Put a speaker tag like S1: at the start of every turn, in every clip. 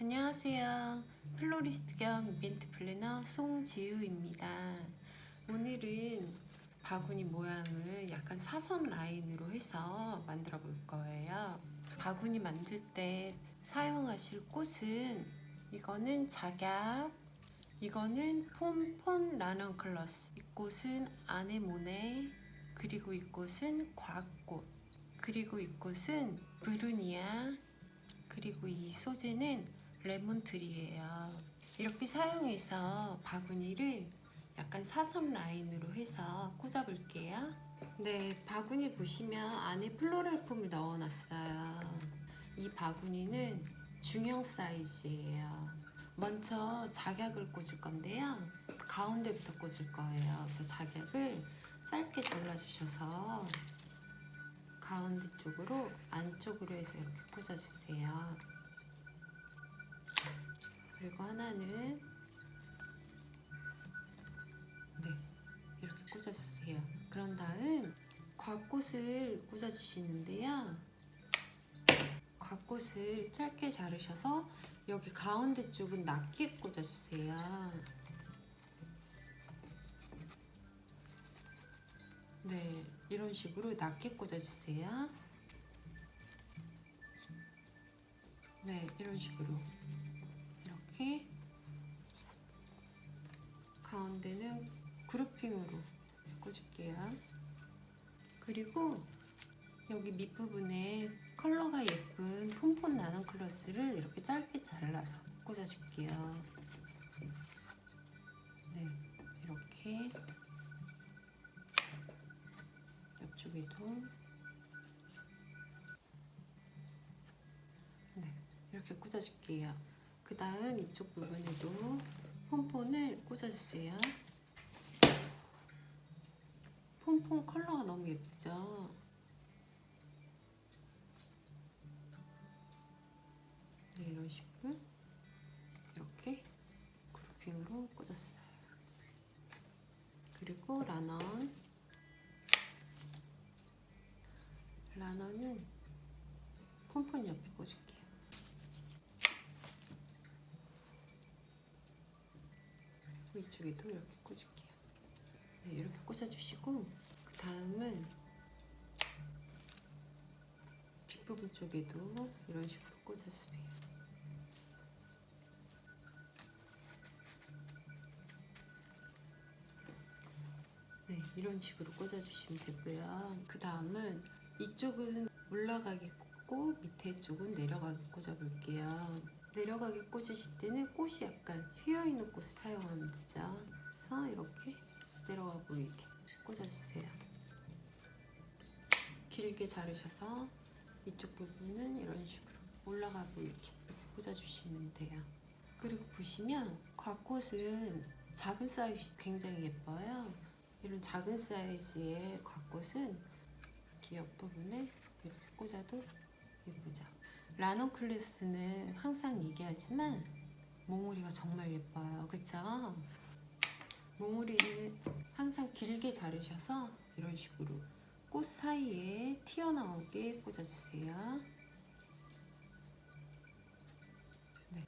S1: 안녕하세요. 플로리스트 겸 이벤트 플래너 송지우입니다. 오늘은 바구니 모양을 약간 사선 라인으로 해서 만들어 볼 거예요. 바구니 만들 때 사용하실 꽃은 이거는 작약, 이거는 폼폰 라넌클러스, 이 꽃은 아네모네, 그리고 이 꽃은 과꽃, 그리고 이 꽃은 브루니아, 그리고 이 소재는 레몬트리예요. 이렇게 사용해서 바구니를 약간 사선 라인으로 해서 꽂아 볼게요. 네, 바구니 보시면 안에 플로럴 폼을 넣어 놨어요. 이 바구니는 중형 사이즈예요. 먼저 작약을 꽂을 건데요. 가운데부터 꽂을 거예요. 그래서 작약을 짧게 잘라 주셔서 가운데 쪽으로 안쪽으로 해서 이렇게 꽂아주세요. 그리고 하나는 이렇게 꽂아주세요. 그런 다음 곽꽃을 꽂아주시는데요. 곽꽃을 짧게 자르셔서 여기 가운데 쪽은 낮게 꽂아주세요. 네, 이런 식으로 낮게 꽂아주세요. 네, 이런 식으로 이렇게 가운데는 그루핑으로 꽂을게요. 그리고 여기 밑부분에 컬러가 예쁜 폼폰 나넌클러스를 이렇게 짧게 잘라서 꽂아줄게요. 네, 이렇게 옆쪽에도 이렇게 꽂아줄게요. 그 다음 이쪽 부분에도 폼폰을 꽂아주세요. 폼폰 컬러가 너무 예쁘죠? 네, 이런 식으로 이렇게 그루핑으로 꽂았어요. 그리고 라넌은 폼폰 옆에 꽂을게요. 그리고 이쪽에도 이렇게 꽂을게요. 네, 이렇게 꽂아주시고 그 다음은 뒷부분 쪽에도 이런 식으로 꽂아주세요. 네, 이런 식으로 꽂아주시면 되고요. 그 다음은 이쪽은 올라가게 꽂고 밑에 쪽은 내려가게 꽂아볼게요. 내려가게 꽂으실 때는 꽃이 약간 휘어있는 꽃을 사용하면 되죠. 그래서 이렇게 내려가 보이게 꽂아주세요. 길게 자르셔서 이쪽 부분은 이런 식으로 올라가 보이게 이렇게 꽂아주시면 돼요. 그리고 보시면 곽꽃은 작은 사이즈 굉장히 예뻐요. 이런 작은 사이즈의 곽꽃은 이렇게 옆부분에 이렇게 꽂아도 예쁘죠. 라넌클러스는 항상 얘기하지만 몽우리가 정말 예뻐요. 그쵸? 몽우리는 항상 길게 자르셔서 이런 식으로 꽃 사이에 튀어나오게 꽂아주세요. 네.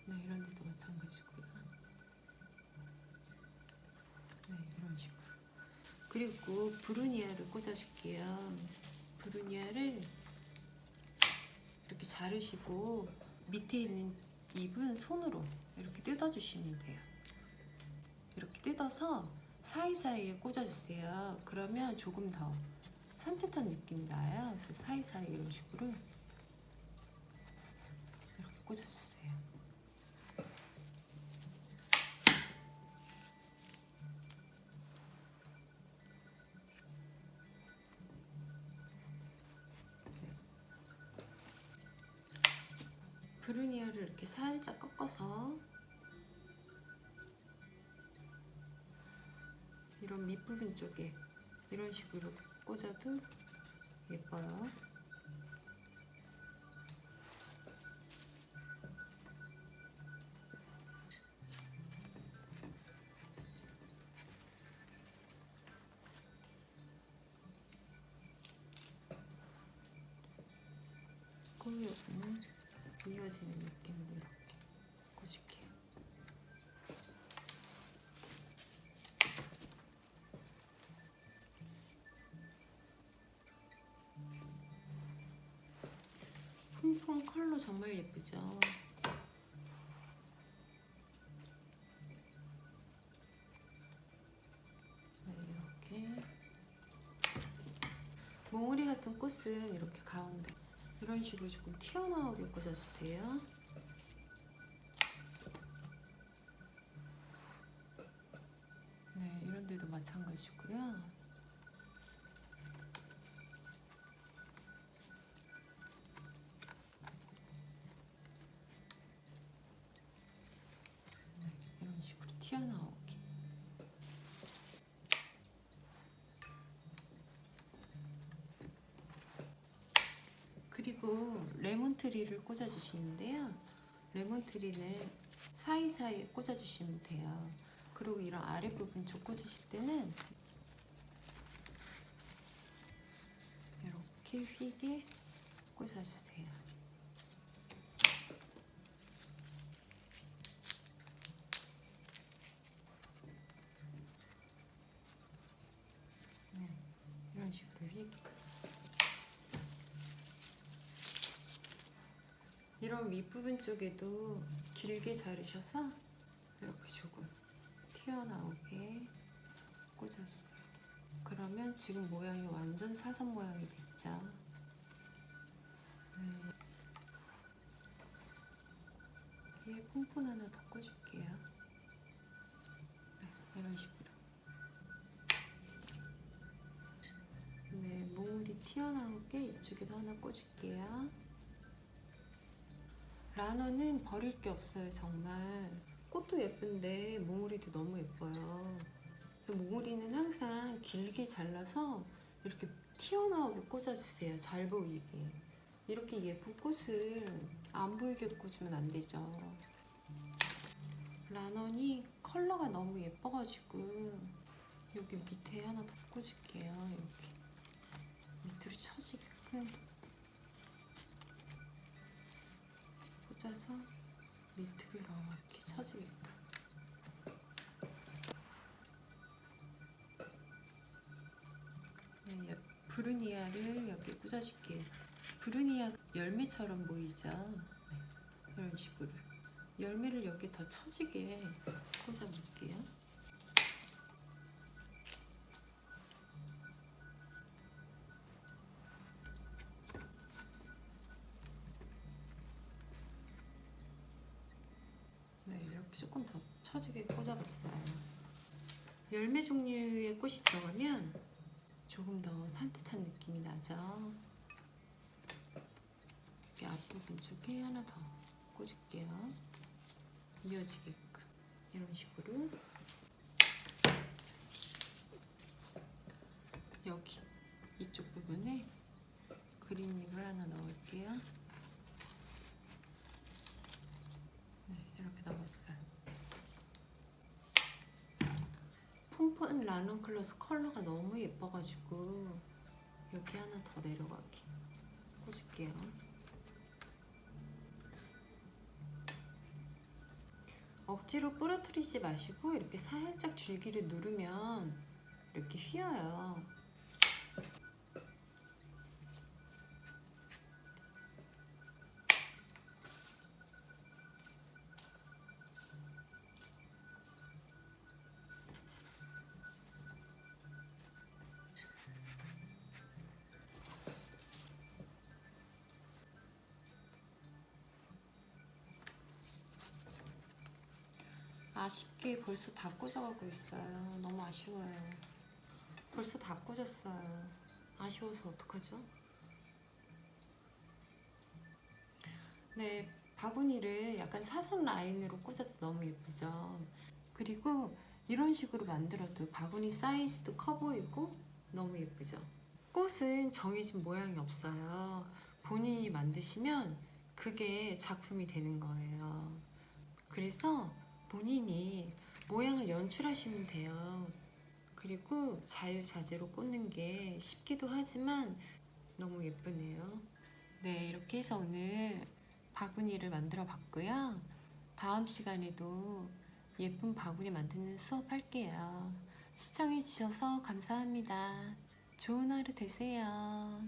S1: 네, 이런 데도 마찬가지고요. 네, 이런 식으로. 그리고 브루니아를 꽂아줄게요. 브루니아를 이렇게 자르시고 밑에 있는 잎은 손으로 이렇게 뜯어주시면 돼요. 이렇게 뜯어서 사이사이에 꽂아주세요. 그러면 조금 더 산뜻한 느낌이 나요. 그래서 사이사이 이런 식으로 이렇게 꽂아주세요. 브루니아를 이렇게 살짝 꺾어서 이런 밑부분 쪽에 이런 식으로 꽂아도 예뻐요. 꽂아지는 느낌으로 이렇게 꽂을게요. 퐁퐁 컬러 정말 예쁘죠? 이렇게 몽우리 같은 꽃은 이렇게 가운데 이런 식으로 조금 튀어나오게 꽂아주세요. 네, 이런 데도 마찬가지고요. 네, 이런 식으로 튀어나오게. 그리고 레몬트리를 꽂아주시는데요. 레몬트리는 사이사이에 꽂아주시면 돼요. 그리고 이런 아랫부분 쪽 꽂으실 때는 이렇게 휘게 꽂아주세요. 네, 이런 식으로 휘게. 이런 윗부분 쪽에도 길게 자르셔서 이렇게 조금 튀어나오게 꽂아주세요. 그러면 지금 모양이 완전 사선 모양이 됐죠. 네. 뒤에 폰폰 하나 더 꽂을게요. 네, 이런 식으로. 네, 몽울이 튀어나오게 이쪽에도 하나 꽂을게요. 라너는 버릴 게 없어요, 정말. 꽃도 예쁜데 몽우리도 너무 예뻐요. 그래서 몽우리는 항상 길게 잘라서 이렇게 튀어나오게 꽂아주세요. 잘 보이게. 이렇게 예쁜 꽃을 안 보이게 꽂으면 안 되죠. 라넌이 컬러가 너무 예뻐가지고 여기 밑에 하나 더 꽂을게요. 이렇게 밑으로 쳐지게끔 꽂아서 밑으로 이렇게 쳐지게끔. 네, 브루니아를 여기 꽂아줄게요. 브루니아 열매처럼 보이죠? 네, 이런 식으로 열매를 여기 더 처지게 꽂아볼게요. 네, 이렇게 조금 더 처지게 꽂아봤어요. 열매 종류의 꽃이 들어가면 조금 더 산뜻한 느낌이 나죠. 이렇게 앞부분 쪽에 하나 더 꽂을게요. 이어지게끔 이런 식으로. 여기 이쪽 부분에 그린잎을 하나 넣을게요. 네, 이렇게 넣었어요. 폼펀 라넌 클로스 컬러가 너무 예뻐가지고 여기 하나 더 내려가게 꽂을게요. 억지로 부러뜨리지 마시고 이렇게 살짝 줄기를 누르면 이렇게 휘어요. 아쉽게 벌써 다 꽂아가고 있어요. 너무 아쉬워요. 벌써 다 꽂았어요. 아쉬워서 어떡하죠? 네, 바구니를 약간 사선 라인으로 꽂아도 너무 예쁘죠? 그리고 이런 식으로 만들어도 바구니 사이즈도 커 보이고 너무 예쁘죠? 꽃은 정해진 모양이 없어요. 본인이 만드시면 그게 작품이 되는 거예요. 그래서 본인이 모양을 연출하시면 돼요. 그리고 자유자재로 꽂는 게 쉽기도 하지만 너무 예쁘네요. 네, 이렇게 해서 오늘 바구니를 만들어 봤고요. 다음 시간에도 예쁜 바구니 만드는 수업 할게요. 시청해 주셔서 감사합니다. 좋은 하루 되세요.